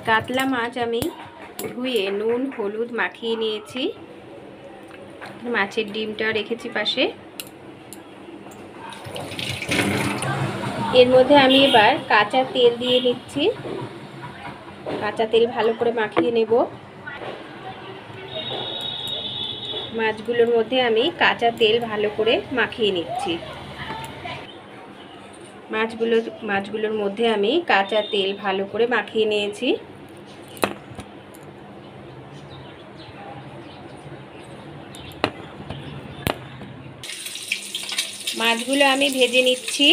কাতলা মাছ আমি ধুয়ে নুন হলুদ মাখিয়ে নিয়েছি। মাছের ডিমটা রেখেছি পাশে। এর মধ্যে আমি এবার কাঁচা তেল দিয়ে নিচ্ছি। কাঁচা তেল ভালো করে মাখিয়ে নেব। মাছগুলোর মধ্যে আমি কাঁচা তেল ভালো করে মাখিয়ে নিচ্ছি। মাছগুলোর মধ্যে আমি কাঁচা তেল ভালো করে মাখিয়ে নিয়েছি। মাছগুলো আমি ভেজে নিচ্ছি।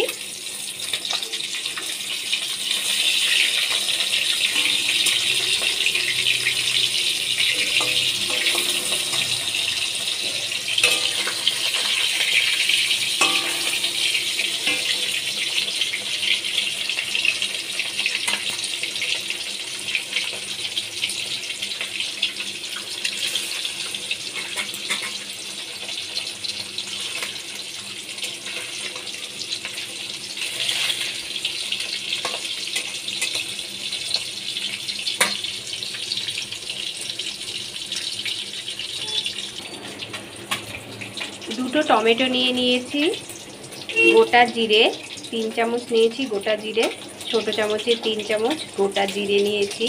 দুটো টমেটো নিয়ে নিয়েছি। গোটা জিরে 3 চামচ নিয়েছি। গোটা জিরে ছোটো চামচের 3 চামচ গোটা জিরে নিয়েছি।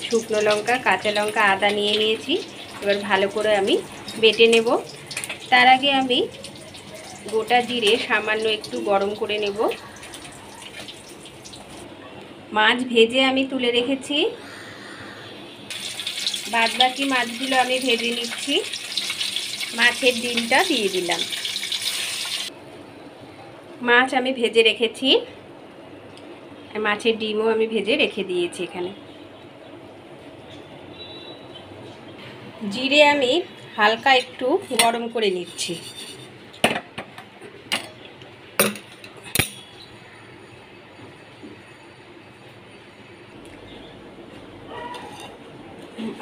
শুকনো লঙ্কা কাঁচা লঙ্কা আদা নিয়ে নিয়েছি। এবার ভালো করে আমি বেটে নেব। তার আগে আমি গোটা জিরে সামান্য একটু গরম করে নেব। মাছ ভেজে আমি তুলে রেখেছি। বাদবাকি মাছগুলো আমি ভেজে নিচ্ছি। মাছের ডিমটা দিয়ে দিলাম। মাছ আমি ভেজে রেখেছি। মাছের ডিমও আমি ভেজে রেখে দিয়েছি এখানে। জিরে আমি হালকা একটু গরম করে নিচ্ছি।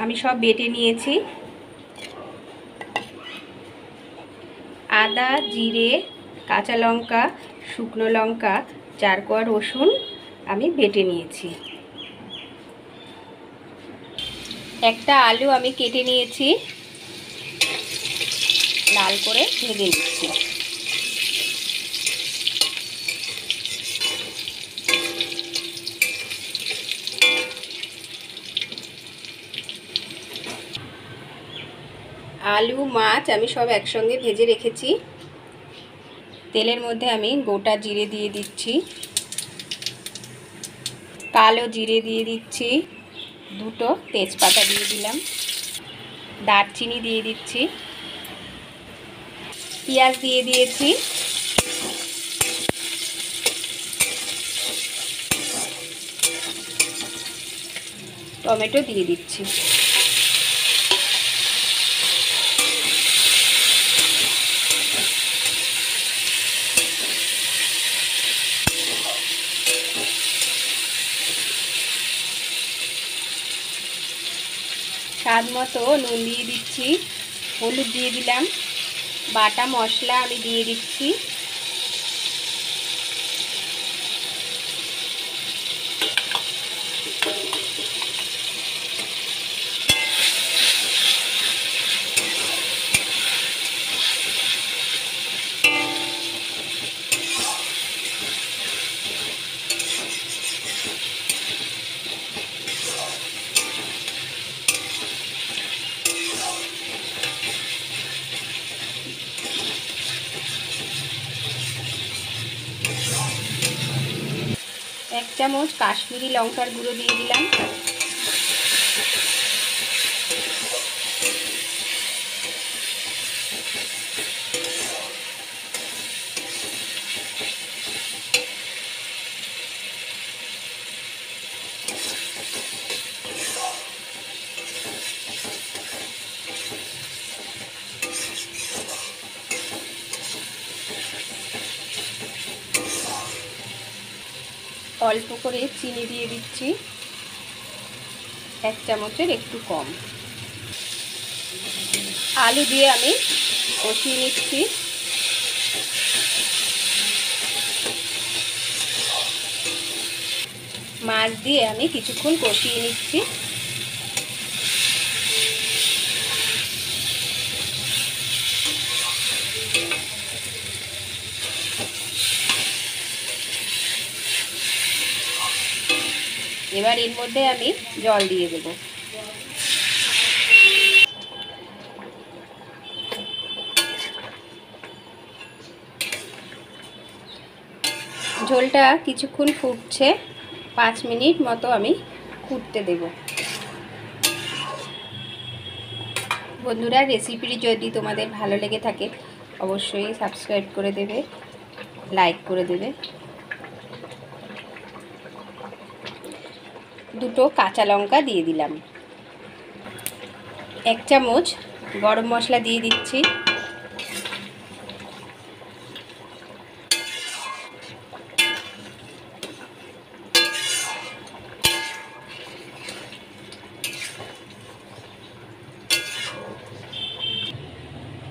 আমি সব বেটে নিয়েছি। আদা জিরে কাঁচা লঙ্কা শুকনো লঙ্কা 4 কোয়া রসুন আমি বেটে নিয়েছি। একটা আলু আমি কেটে নিয়েছি। লাল করে ভেজে নিচ্ছি। আলু মাছ আমি সব একসঙ্গে ভেজে রেখেছি। তেলের মধ্যে আমি গোটা জিরে দিয়ে দিচ্ছি। কালো জিরে দিয়ে দিচ্ছি। দুটো তেজপাতা দিয়ে দিলাম। দারচিনি দিয়ে দিচ্ছি। পেঁয়াজ দিয়ে দিয়েছি। টমেটো দিয়ে দিচ্ছি। স্বাদ মতো নুন দিয়ে দিচ্ছি। হলুদ দিয়ে দিলাম। বাটা মশলা আমি দিয়ে দিচ্ছি। এক চামচ কাশ্মীরি লঙ্কার গুঁড়ো দিয়ে দিলাম। অল্প করে চিনি দিয়ে দিচ্ছি। 1 চামচের একটু কম। আলু দিয়ে আমি কষিয়ে নিচ্ছি। মাছ দিয়ে আমি কিছুক্ষণ কষিয়ে নিচ্ছি। এবার এর মধ্যে আমি জল দিয়ে দেব। ঝোলটা কিছুক্ষণ ফুটছে, 5 মিনিট মতো আমি ফুটতে দেব। বন্ধুরা, রেসিপিটি যদি তোমাদের ভালো লেগে থাকে অবশ্যই সাবস্ক্রাইব করে দেবে, লাইক করে দেবে। দুটো কাঁচা লঙ্কা দিয়ে দিলাম। 1 চামচ গরম মশলা দিয়ে দিচ্ছি।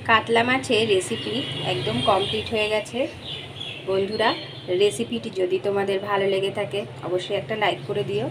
কাতলা মাছের রেসিপি একদম কমপ্লিট হয়ে গেছে। বন্ধুরা, রেসিপিটি যদি তোমাদের ভালো লেগে থাকে অবশ্যই একটা লাইক করে দিও।